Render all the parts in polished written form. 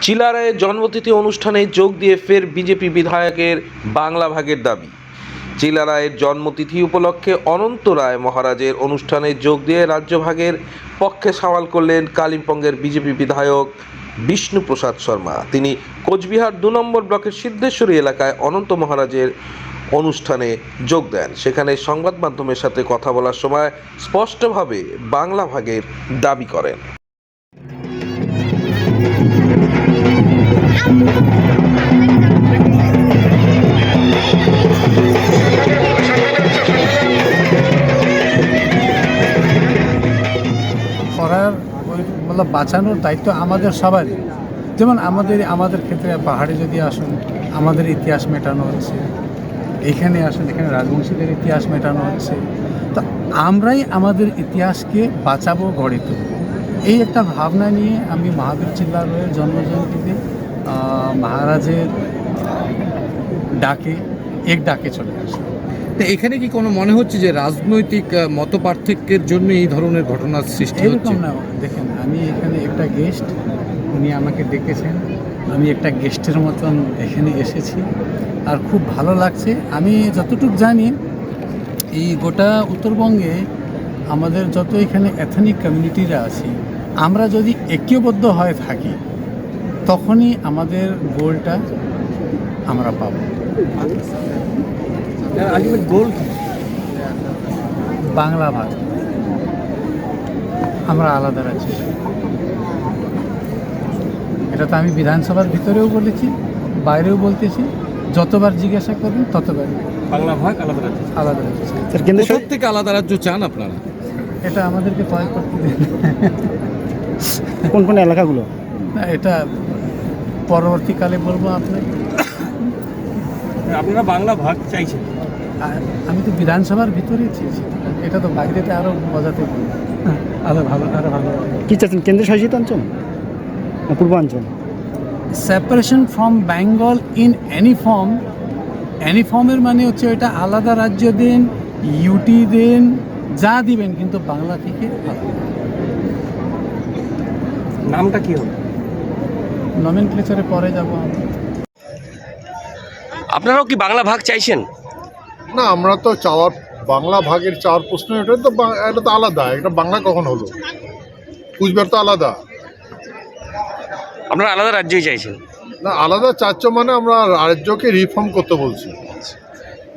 চিলারায়ের জন্মতিথি অনুষ্ঠানে যোগ দিয়ে ফের বিজেপি বিধায়কের বাংলা ভাগের দাবি। চিলারায়ের জন্মতিথি উপলক্ষে অনন্ত রায় মহারাজের অনুষ্ঠানে যোগ দিয়ে রাজ্যভাগের পক্ষে সওয়াল করলেন কালিম্পংয়ের বিজেপি বিধায়ক বিষ্ণুপ্রসাদ শর্মা। তিনি কোচবিহার ২ নম্বর ব্লকের সিদ্ধেশ্বরী এলাকায় অনন্ত মহারাজের অনুষ্ঠানে যোগ দেন। সেখানে সংবাদ মাধ্যমের সাথে কথা বলার সময় স্পষ্টভাবে বাংলা ভাগের দাবি করেন। করার ওই বাঁচানোর দায়িত্ব আমাদের সবারই। যেমন আমাদের ক্ষেত্রে পাহাড়ে যদি আসুন, আমাদের ইতিহাস মেটানো হচ্ছে, এখানে আসুন, এখানে রাজবংশীদের ইতিহাস মেটানো হচ্ছে। তো আমরাই আমাদের ইতিহাসকে বাঁচাবো, গড়ে তুলব, এই একটা ভাবনা নিয়ে আমি মহাবীর চিল্লারয়ের জন্মজয়ন্তীতে মহারাজের ডাকে চলে আসি। তো এখানে কি কোনো মনে হচ্ছে যে রাজনৈতিক মতপার্থক্যের জন্য এই ধরনের ঘটনার সৃষ্টি হচ্ছে? এরকম না, দেখেন, আমি এখানে একটা গেস্ট, উনি আমাকে ডেকেছেন, আমি একটা গেস্টের মতন এখানে এসেছি, আর খুব ভালো লাগছে। আমি যতটুকু জানি, এই গোটা উত্তরবঙ্গে আমাদের যত এখানে এথনিক কমিউনিটিরা আছি, আমরা যদি ঐক্যবদ্ধ হয়ে থাকি, তখনই আমাদের গোলটা আমরা পাব। আলটিমেট গোল বাংলা ভাগ, আমরা আলাদা রাজ্য। এটা তো আমি বিধানসভার ভিতরেও বলেছি, বাইরেও বলতেছি, যতবার জিজ্ঞাসা করবেন ততবার বাংলা ভাগ আলাদা রাজ্য। আলাদা রাজ্য। কোথা থেকে আলাদা রাজ্য চান আপনারা? এটা আমাদেরকে তয় করতে দেন। কোন কোন এলাকাগুলো? না, এটা পরবর্তীকালে বলবো আপনাকে। আপনারা বাংলা ভাগ চাইছেন? আর আমি তো বিধানসভার ভিতরেই চেয়েছি, এটা তো বাইরেতে আরও মজাতে আরও ভালো কি চাচ্ছেন, কেন্দ্রীয় শাসিত অঞ্চল না পূর্বাঞ্চল? Separation from Bengal in any ফর্মের মানে হচ্ছে এটা আলাদা রাজ্য দেন, ইউটি দেন, যা দিবেন, কিন্তু বাংলা থেকে আলাদা। নামটা কি হবে? নমেনক্লেচারে পরে যাব আমরা। আপনারাও কি বাংলা ভাগ চাইছেন? না, আমরা তো চাওয়ার, বাংলা ভাগের চাওয়ার প্রশ্ন, এটা তো আলাদা। এটা বাংলা কখন হলো? কুচবিহার তো আলাদা আপনারা আলাদা রাজ্যই চাইছেন? না, আলাদা চাচ্ছ মানে আমরা রাজ্যকে রিফর্ম করতে বলছি,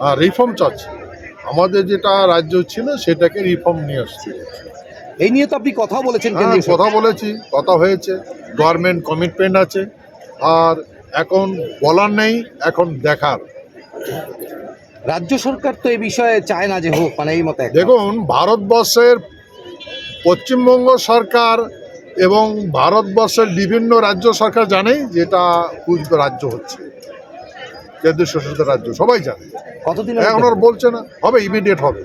আর রিফর্ম চাচ্ছি। আমাদের যেটা রাজ্য ছিল সেটাকে রিফর্ম নিয়ে আসছি। এই নিয়ে তো আপনি কথা বলেছেন? হ্যাঁ, কথা বলেছি, কথা হয়েছে, গভর্নমেন্ট কমিটমেন্ট আছে, আর এখন বলার নেই, এখন দেখার। রাজ্য সরকার তো এই বিষয়ে চায় না যে হোক, মানে এই মতে। দেখুন, ভারতবর্ষের পশ্চিমবঙ্গ সরকার এবং ভারতবর্ষের বিভিন্ন রাজ্য সরকার জানে যেটা কুচবিহার রাজ্য হচ্ছে, কেন্দ্রীয় শাসিত রাজ্য, সবাই জানে। কতদিন এখন আর বলছে না, হবে, ইমিডিয়েট হবে।